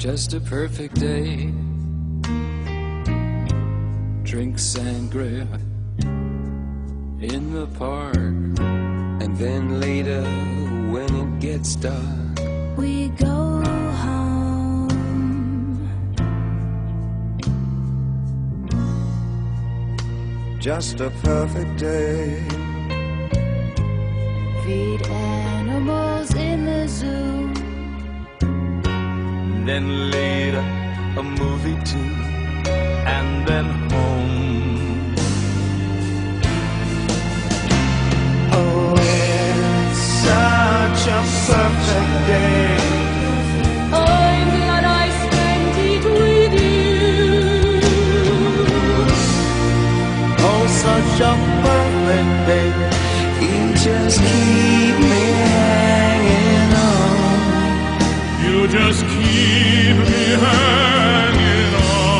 Just a perfect day. Drink sangria in the park. And then later, when it gets dark, we go home. just a perfect day. Feed animals in the zoo. Then later, a movie too, and then home. Oh, it's such a perfect day. I'm glad I spent it with you. Oh, such a perfect day. You just keep me hanging on. You just keep me hanging on.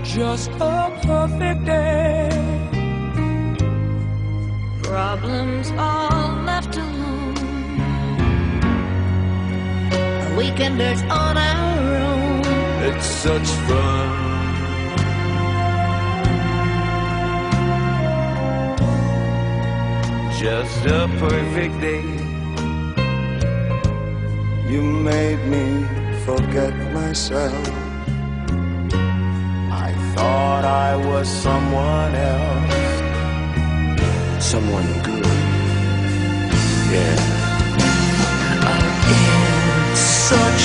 Just a perfect day. Problems all left alone. Weekenders on our own. It's such fun. Just a perfect day. You made me forget myself. I thought I was someone else. Someone good. Yeah. It's such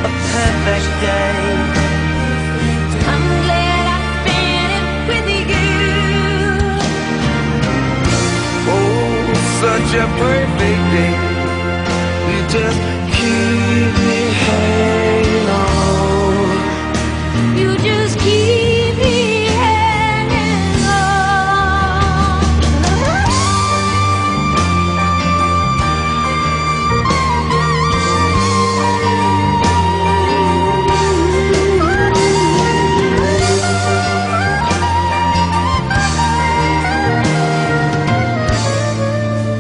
a perfect day. I'm glad I spent it with you. Oh, such a perfect day. You just keep me hanging on. You just keep me hanging on.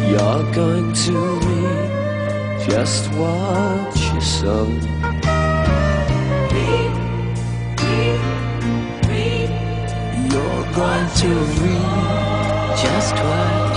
You're going to reap just what you sow. You're going to reap just what